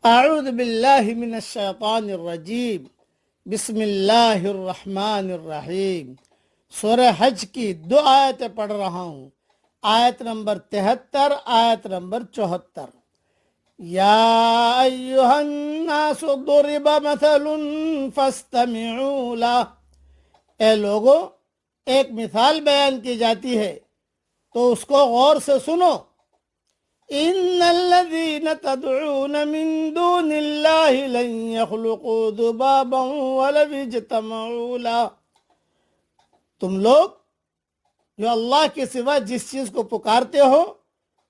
اعوذ باللہ من الشیطان الرجیم بسم اللہ الرحمن الرحیم۔ سورہ حج کی 2 آیتیں پڑھ رہا ہوں، آیت نمبر 73، آیت نمبر 74۔ یا ایہا الناس ضرب مثل فاستمعوا لہ، اے لوگو ایک مثال بیان کی جاتی ہے تو اس کو غور سے سنو۔ ان الذين تدعون من دون الله لن يخلقوا ذبابا ولو اجتمعوا له، تم لوگ جو اللہ کے سوا جس چیز کو پکارتے ہو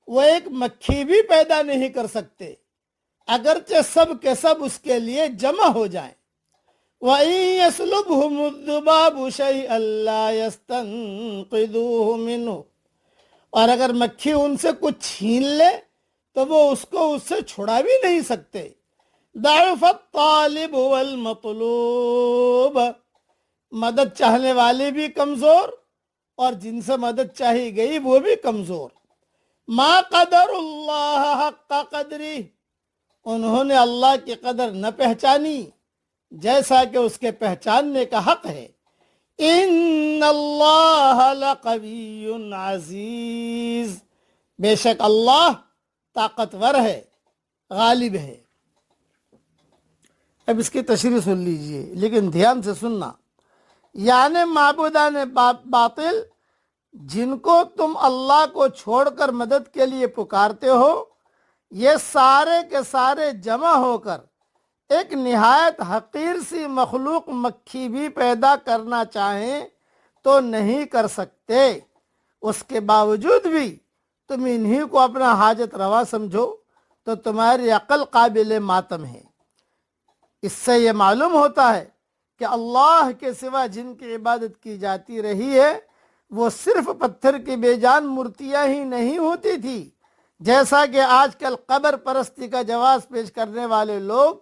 وہ ایک مکھی بھی پیدا نہیں کر سکتے، اگرچہ سب کے سب اس کے لیے جمع ہو جائیں۔ وَإِن يَسْلُبْهُمُ الذُّبَابُ شَيْئًا لَّا يَسْتَنقِذُوهُ مِنْهُ، اور اگر مکھی ان سے کچھ چھین لے تو وہ اس کو اس سے چھڑا بھی نہیں سکتے۔ ضعف الطالب والمطلوب، مدد چاہنے والے بھی کمزور اور جن سے مدد چاہی گئی وہ بھی کمزور۔ ما قدر اللہ حق قدری، انہوں نے اللہ کی قدر نہ پہچانی جیسا کہ اس کے پہچاننے کا حق ہے۔ ان اللہ لقوی عزیز، بے شک اللہ طاقتور ہے، غالب ہے۔ اب اس کی تشریح سن لیجئے، لیکن دھیان سے سننا۔ یعنی معبودان باطل جن کو تم اللہ کو چھوڑ کر مدد کے لیے پکارتے ہو، یہ سارے کے سارے جمع ہو کر ایک نہایت حقیر سی مخلوق مکھی بھی پیدا کرنا چاہیں تو نہیں کر سکتے۔ اس کے باوجود بھی تم انہی کو اپنا حاجت روا سمجھو تو تمہاری عقل قابل ماتم ہے۔ اس سے یہ معلوم ہوتا ہے کہ اللہ کے سوا جن کی عبادت کی جاتی رہی ہے وہ صرف پتھر کی بے جان مورتیاں ہی نہیں ہوتی تھی، جیسا کہ آج کل قبر پرستی کا جواز پیش کرنے والے لوگ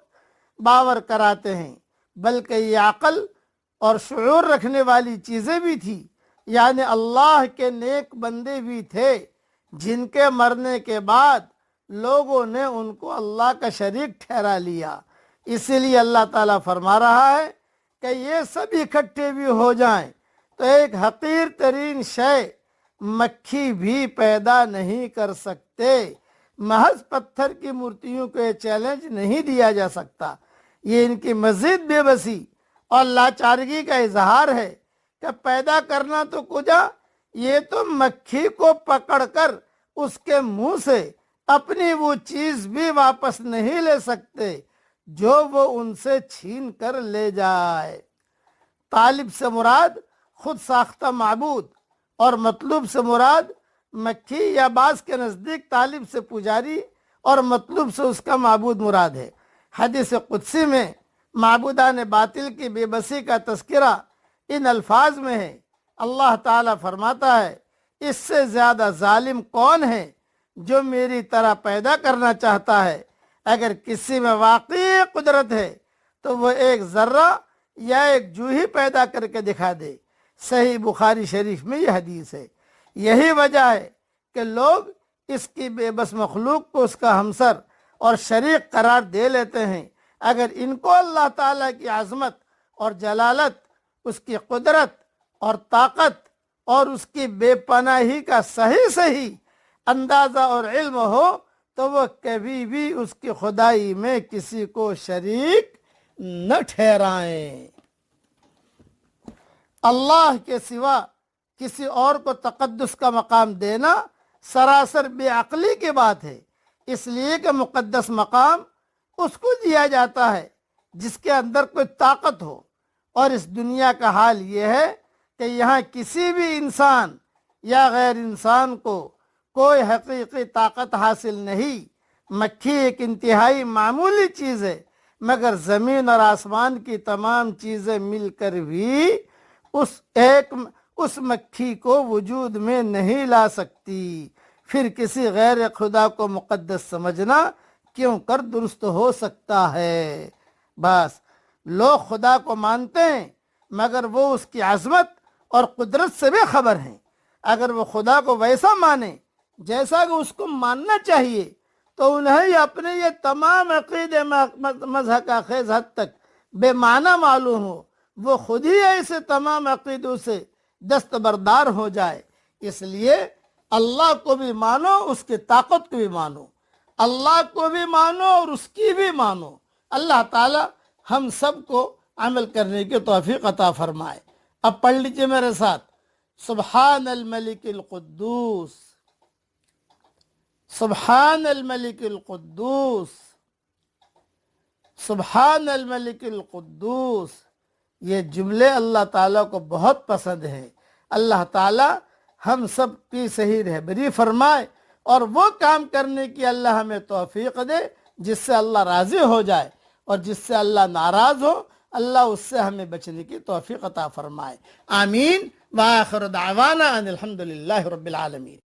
باور کراتے ہیں، بلکہ یہ عقل اور شعور رکھنے والی چیزیں بھی تھی۔ یعنی اللہ کے نیک بندے بھی تھے جن کے مرنے کے بعد لوگوں نے ان کو اللہ کا شریک ٹھہرا لیا۔ اسی لیے اللہ تعالیٰ فرما رہا ہے کہ یہ سب اکٹھے بھی ہو جائیں تو ایک حقیر ترین شے مکھی بھی پیدا نہیں کر سکتے۔ محض پتھر کی مورتیوں کو یہ چیلنج نہیں دیا جا سکتا۔ یہ ان کی مزید بے بسی اور لاچارگی کا اظہار ہے کہ پیدا کرنا تو کجا، یہ تو مکھی کو پکڑ کر اس کے منہ سے اپنی وہ چیز بھی واپس نہیں لے سکتے جو وہ ان سے چھین کر لے جائے۔ طالب سے مراد خود ساختہ معبود اور مطلوب سے مراد مکھی یا بعض کے نزدیک طالب سے پجاری اور مطلوب سے اس کا معبود مراد ہے۔ حدیث قدسی میں معبودان باطل کی بے بسی کا تذکرہ ان الفاظ میں ہے۔ اللہ تعالیٰ فرماتا ہے، اس سے زیادہ ظالم کون ہے جو میری طرح پیدا کرنا چاہتا ہے؟ اگر کسی میں واقعی قدرت ہے تو وہ ایک ذرہ یا ایک جوہی پیدا کر کے دکھا دے۔ صحیح بخاری شریف میں یہ حدیث ہے۔ یہی وجہ ہے کہ لوگ اس کی بے بس مخلوق کو اس کا ہمسر اور شریک قرار دے لیتے ہیں۔ اگر ان کو اللہ تعالیٰ کی عظمت اور جلالت، اس کی قدرت اور طاقت اور اس کی بے پناہی کا صحیح اندازہ اور علم ہو تو وہ کبھی بھی اس کی خدائی میں کسی کو شریک نہ ٹھہرائیں۔ اللہ کے سوا کسی اور کو تقدس کا مقام دینا سراسر بے عقلی کی بات ہے، اس لیے کہ مقدس مقام اس کو دیا جاتا ہے جس کے اندر کوئی طاقت ہو، اور اس دنیا کا حال یہ ہے کہ یہاں کسی بھی انسان یا غیر انسان کو کوئی حقیقی طاقت حاصل نہیں۔ مکھی ایک انتہائی معمولی چیز ہے، مگر زمین اور آسمان کی تمام چیزیں مل کر بھی اس مکھی کو وجود میں نہیں لا سکتی۔ پھر کسی غیر خدا کو مقدس سمجھنا کیوں کر درست ہو سکتا ہے؟ بس لوگ خدا کو مانتے ہیں مگر وہ اس کی عظمت اور قدرت سے بے خبر ہیں۔ اگر وہ خدا کو ویسا مانے جیسا کہ اس کو ماننا چاہیے تو تو انہیں اپنے یہ تمام عقیدے مذہب کا خیز حد تک بے معنی معلوم ہو، وہ خود ہی ایسے تمام عقیدوں سے دستبردار ہو جائے۔ اس لیے اللہ کو بھی مانو، اس کی طاقت کو بھی مانو، اللہ کو بھی مانو اور اس کی بھی مانو۔ اللہ تعالی ہم سب کو عمل کرنے کی توفیق عطا فرمائے۔ اب پڑھ لیجئے میرے ساتھ، سبحان الملک القدوس، سبحان الملک القدوس، سبحان الملک القدوس۔ یہ جملے اللہ تعالیٰ کو بہت پسند ہیں۔ اللہ تعالیٰ ہم سب کی صحیح رہبری فرمائے اور وہ کام کرنے کی اللہ ہمیں توفیق دے جس سے اللہ راضی ہو جائے، اور جس سے اللہ ناراض ہو اللہ اس سے ہمیں بچنے کی توفیق عطا فرمائے۔ آمین۔ وآخر دعوانا ان الحمد للہ رب العالمین۔